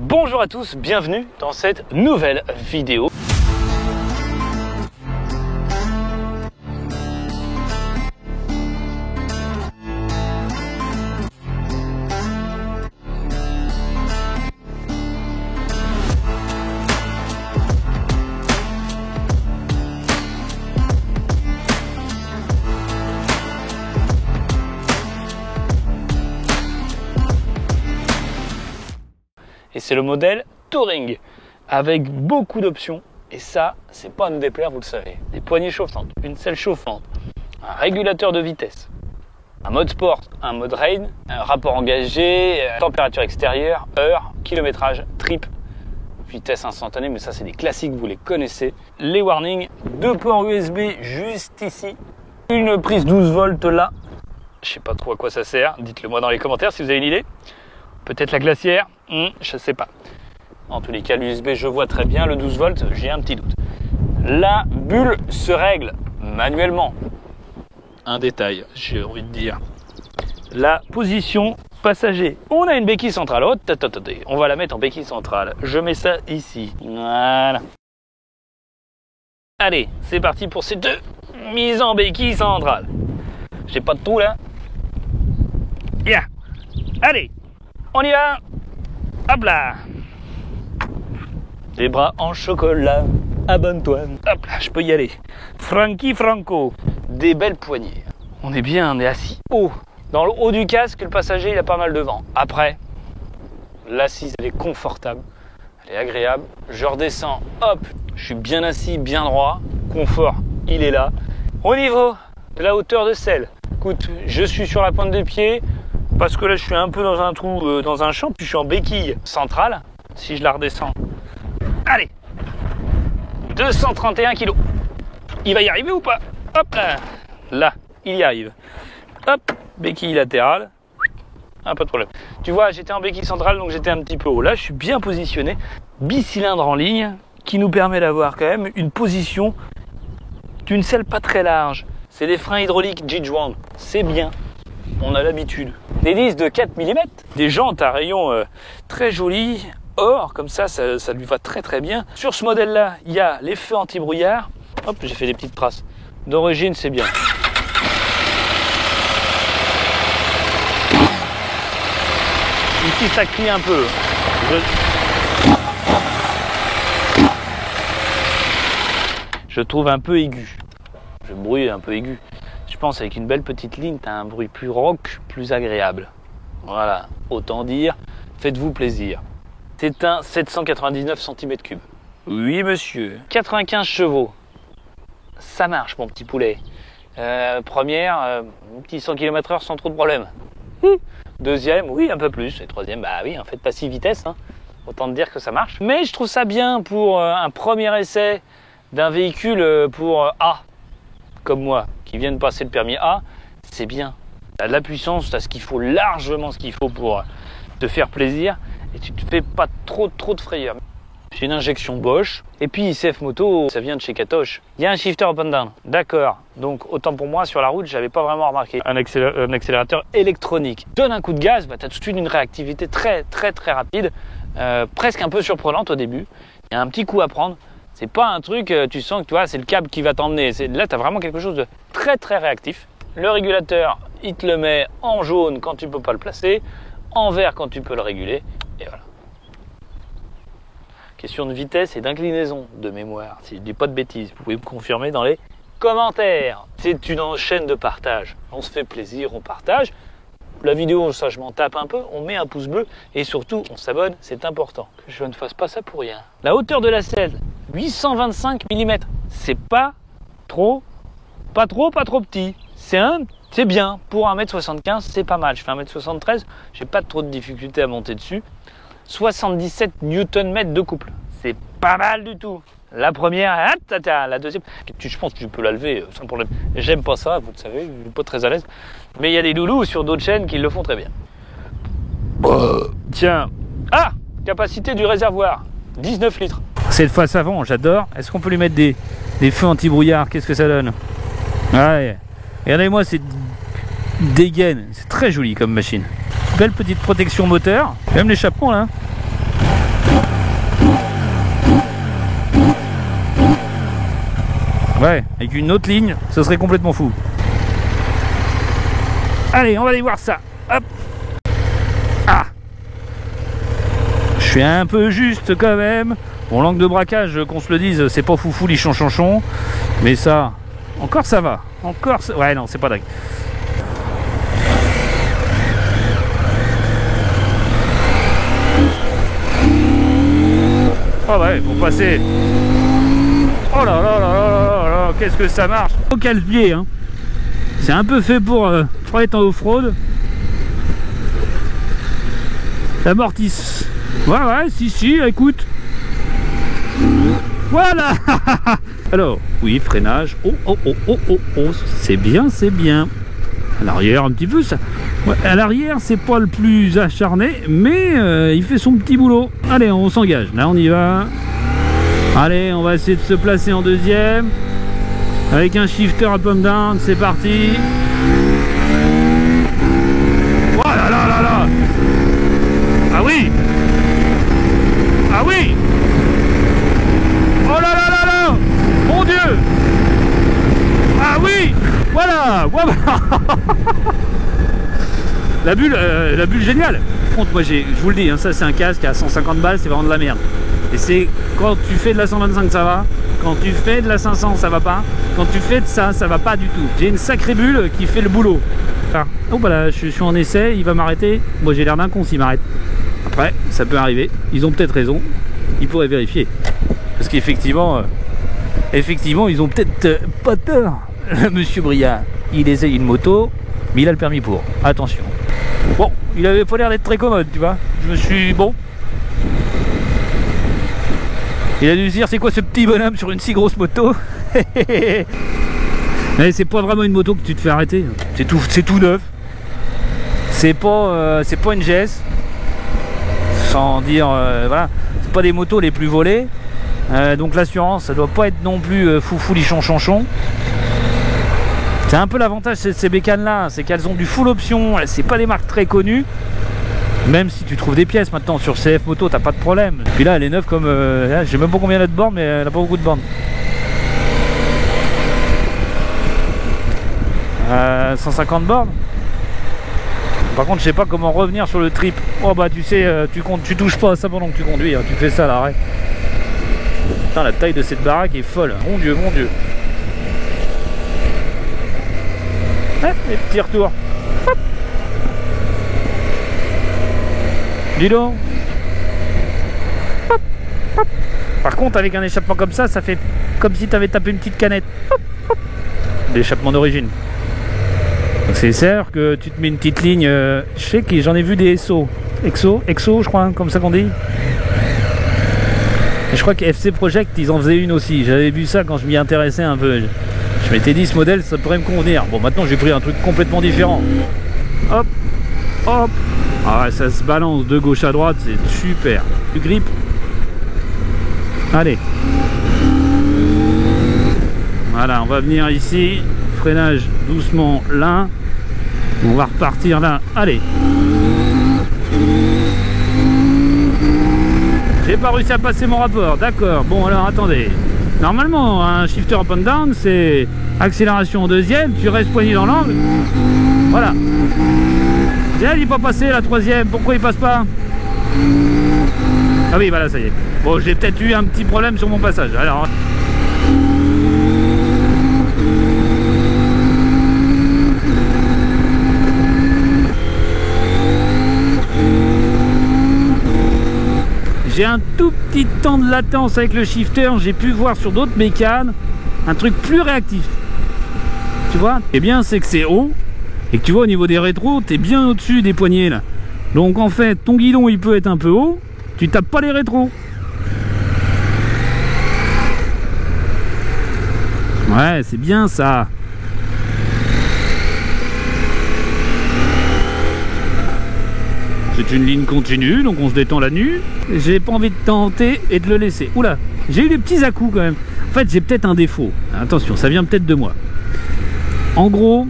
Bonjour à tous, bienvenue dans cette nouvelle vidéo. Et c'est le modèle Touring, avec beaucoup d'options. Et ça, c'est pas à me déplaire, vous le savez. Des poignées chauffantes, une selle chauffante, un régulateur de vitesse, un mode sport, un mode rain, un rapport engagé, température extérieure, heure, kilométrage, trip, vitesse instantanée, mais ça c'est des classiques, vous les connaissez. Les warnings, 2 ports USB juste ici, une prise 12 volts là. Je sais pas trop à quoi ça sert, dites-le moi dans les commentaires si vous avez une idée. Peut-être la glacière, je sais pas. En tous les cas, l'USB, je vois très bien. Le 12 volts, j'ai un petit doute. La bulle se règle manuellement. Un détail, j'ai envie de dire. La position passager. On a une béquille centrale. Oh, on va la mettre en béquille centrale. Je mets ça ici. Voilà. Allez, c'est parti pour ces deux mises en béquille centrale. J'ai pas de trou là. Yeah. Allez. On y va. Hop là. Les bras en chocolat. Abonne-toi. Hop là, je peux y aller. Frankie Franco. Des belles poignées. On est bien, on est assis haut. Dans le haut du casque, le passager, il a pas mal de vent. Après, l'assise, elle est confortable. Elle est agréable. Je redescends. Hop. Je suis bien assis, bien droit. Confort, il est là. Au niveau de la hauteur de selle. Écoute, je suis sur la pointe des pieds. Parce que là, je suis un peu dans un trou, dans un champ, puis je suis en béquille centrale. Si je la redescends. Allez 231 kg. Il va y arriver ou pas? Hop là. Là, il y arrive. Hop, béquille latérale. Ah, pas de problème. Tu vois, j'étais en béquille centrale, donc j'étais un petit peu haut. Là, je suis bien positionné. Bicylindre en ligne, qui nous permet d'avoir quand même une position d'une selle pas très large. C'est des freins hydrauliques G-Joint. C'est bien. On a l'habitude. Des disques de 4 mm, des jantes à rayons très jolis, or, comme ça lui va très très bien. Sur ce modèle-là, il y a les feux anti-brouillard. Hop, j'ai fait des petites traces. D'origine, c'est bien. Ici, ça crie un peu. Je trouve un peu aigu. Le bruit est un peu aigu. Je pense avec une belle petite ligne, tu as un bruit plus rock, plus agréable. Voilà, autant dire, faites-vous plaisir. C'est un 799 cm3. Oui monsieur. 95 chevaux. Ça marche mon petit poulet. Première, un petit 100 km/h sans trop de problème. Deuxième, oui un peu plus. Et troisième, bah oui, en fait pas 6 vitesses. Autant te dire que ça marche. Mais je trouve ça bien pour un premier essai d'un véhicule pour A, comme moi, qui viennent passer le permis A, c'est bien. Tu as de la puissance, tu as ce qu'il faut, largement ce qu'il faut pour te faire plaisir et tu te fais pas trop de frayeur. J'ai une injection Bosch et puis ICF Moto, ça vient de chez Katoche. Il y a un shifter up and down, d'accord. Donc autant pour moi, sur la route, j'avais pas vraiment remarqué. Un accélérateur électronique. Donne un coup de gaz, bah, tu as tout de suite une réactivité très rapide, presque un peu surprenante au début. Il y a un petit coup à prendre. C'est pas un truc, tu sens que tu vois, c'est le câble qui va t'emmener. Là, tu as vraiment quelque chose de très réactif. Le régulateur, il te le met en jaune quand tu peux pas le placer, en vert quand tu peux le réguler, et voilà. Question de vitesse et d'inclinaison de mémoire. Si je dis pas de bêtises, vous pouvez me confirmer dans les commentaires. C'est une chaîne de partage. On se fait plaisir, on partage. La vidéo, ça je m'en tape un peu, on met un pouce bleu et surtout on s'abonne, c'est important. Que je ne fasse pas ça pour rien. La hauteur de la selle, 825 mm. C'est pas trop petit. C'est bien. Pour 1m75, c'est pas mal. Je fais 1m73, j'ai pas trop de difficulté à monter dessus. 77 Nm de couple. C'est pas mal du tout. La première, la deuxième, je pense que tu peux la lever sans problème. J'aime pas ça, vous le savez, je suis pas très à l'aise. Mais il y a des loulous sur d'autres chaînes qui le font très bien. Tiens. Ah, capacité du réservoir, 19 litres. Cette face avant, j'adore. Est-ce qu'on peut lui mettre des feux anti-brouillard? Qu'est-ce que ça donne? Ouais. Regardez-moi, c'est dégaine. C'est très joli comme machine. Belle petite protection moteur. Même l'échappement là. Ouais, avec une autre ligne, ce serait complètement fou. Allez, on va aller voir ça. Hop. Ah. Je suis un peu juste quand même. Bon, l'angle de braquage, qu'on se le dise, c'est pas foufou les chanchonchons. Mais ça, encore ça va. Encore ça... Ouais, non, c'est pas dingue. Oh ouais, faut passer. Oh là là là là là, qu'est-ce que ça marche. Au calme-pied, hein. C'est un peu fait pour être en off-road. L'amortisse. Ouais, ouais, si, écoute. Voilà. Alors, oui, freinage. Oh, c'est bien, c'est bien. À l'arrière, un petit peu, ça. Ouais, à l'arrière, c'est pas le plus acharné, mais il fait son petit boulot. Allez, on s'engage. Là, on y va. Allez, on va essayer de se placer en deuxième. Avec un shifter up and down, c'est parti. Oh là là là là. Ah oui. Ah oui. Oh là là là là. Mon Dieu. Ah oui. Voilà. La bulle géniale. Par contre, moi je vous le dis, hein, ça c'est un casque à 150 balles, c'est vraiment de la merde. Et c'est quand tu fais de la 125 ça va, quand tu fais de la 500 ça va pas, quand tu fais de ça va pas du tout. J'ai une sacrée bulle qui fait le boulot. Ah. Oh bah là, je suis en essai, il va m'arrêter. Moi j'ai l'air d'un con s'il m'arrête. Après, ça peut arriver, ils ont peut-être raison, ils pourraient vérifier. Parce qu'effectivement, ils ont peut-être pas tort. Monsieur Briard, il essaye une moto, mais il a le permis pour. Attention. Bon, il avait pas l'air d'être très commode, tu vois. Je me suis... Bon. Il a dû se dire, c'est quoi ce petit bonhomme sur une si grosse moto. Mais c'est pas vraiment une moto que tu te fais arrêter. C'est tout neuf. C'est pas une GS. Sans dire... voilà. C'est pas des motos les plus volées. Donc l'assurance, ça doit pas être non plus foufou lichon chanchon. C'est un peu l'avantage de ces bécanes là, c'est qu'elles ont du full option, c'est pas des marques très connues. Même si tu trouves des pièces maintenant sur CF Moto, t'as pas de problème. Puis là elle est neuve comme... je sais même pas combien elle a de bornes, mais elle a pas beaucoup de bornes. 150 bornes. Par contre je sais pas comment revenir sur le trip. Oh bah tu sais, tu touches pas à ça pendant que tu conduis, hein. Tu fais ça à l'arrêt. Putain, la taille de cette baraque est folle, mon dieu, mon dieu. Les petits retours. Hop. Dis donc. Hop, hop. Par contre avec un échappement comme ça fait comme si tu avais tapé une petite canette. Hop, hop. L'échappement d'origine. Donc c'est sûr que tu te mets une petite ligne. Je sais que j'en ai vu des EXO je crois, hein, comme ça qu'on dit. Et je crois que FC Project ils en faisaient une aussi. J'avais vu ça quand je m'y intéressais un peu. Je m'étais dit ce modèle ça pourrait me convenir. Bon maintenant j'ai pris un truc complètement différent. Hop, hop. Ah ouais, ça se balance de gauche à droite, c'est super. Tu grippes. Allez. Voilà, on va venir ici. Freinage doucement là. On va repartir là. Allez. J'ai pas réussi à passer mon rapport. D'accord. Bon alors attendez. Normalement, un shifter up and down, c'est accélération en deuxième, tu restes poigné dans l'angle. Voilà. Tiens, il n'est pas passé la troisième, pourquoi il passe pas? Ah oui, voilà, ça y est. Bon, j'ai peut-être eu un petit problème sur mon passage. Alors... J'ai un tout petit temps de latence avec le shifter, j'ai pu voir sur d'autres mécanes un truc plus réactif. Tu vois? Et bien c'est que c'est haut et que tu vois au niveau des rétros, t'es bien au-dessus des poignées là. Donc en fait, ton guidon il peut être un peu haut, tu tapes pas les rétros. Ouais, c'est bien ça. C'est une ligne continue, donc on se détend la nuit. J'ai pas envie de tenter et de le laisser. Oula, j'ai eu des petits à-coups quand même. En fait, j'ai peut-être un défaut. Attention, ça vient peut-être de moi. En gros,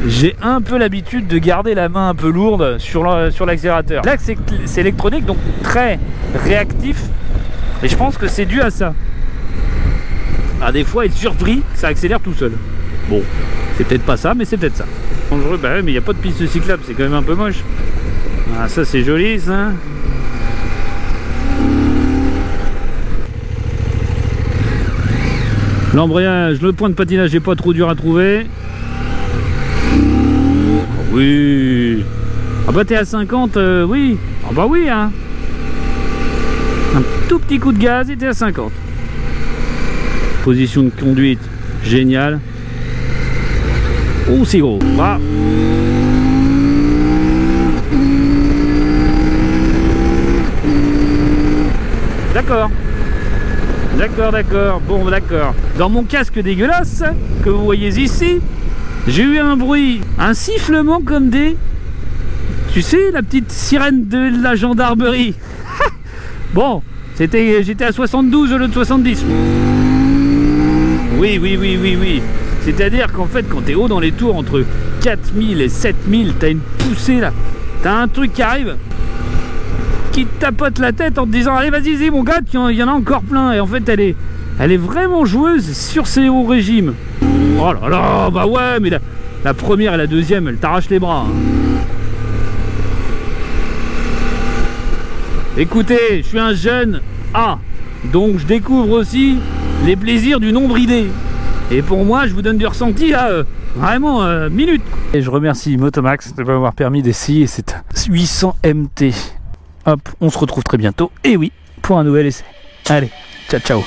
j'ai un peu l'habitude de garder la main un peu lourde sur l'accélérateur. Là, c'est électronique, donc très réactif. Et je pense que c'est dû à ça. Ah, des fois être surpris, ça accélère tout seul. Bon, c'est peut-être pas ça, mais c'est peut-être ça. Dangereux, bah ouais, mais il n'y a pas de piste cyclable, c'est quand même un peu moche. Ah, ça c'est joli ça. L'embrayage, le point de patinage n'est pas trop dur à trouver. Oui. Ah bah t'es à 50, oui. Ah bah oui hein. Un tout petit coup de gaz et t'es à 50. Position de conduite, génial. Oh c'est gros. Ah. D'accord. D'accord, bon d'accord. Dans mon casque dégueulasse, que vous voyez ici, j'ai eu un bruit, un sifflement comme des... Tu sais, la petite sirène de la gendarmerie. Bon, j'étais à 72 au lieu de 70. Oui. C'est-à-dire qu'en fait, quand t'es haut dans les tours, entre 4000 et 7000, t'as une poussée là. T'as un truc qui arrive, qui te tapote la tête en te disant allez vas-y mon gars, il y en a encore plein. Et en fait elle est vraiment joueuse sur ses hauts régimes. Oh là là, bah ouais, mais la première et la deuxième elle t'arrache les bras hein. Écoutez, je suis un jeune A, donc je découvre aussi les plaisirs du non bridé. Et pour moi je vous donne du ressenti là, vraiment minute. Et je remercie Motomax de m'avoir permis d'essayer cette 800 MT. Hop, on se retrouve très bientôt, et oui, pour un nouvel essai. Allez, ciao ciao.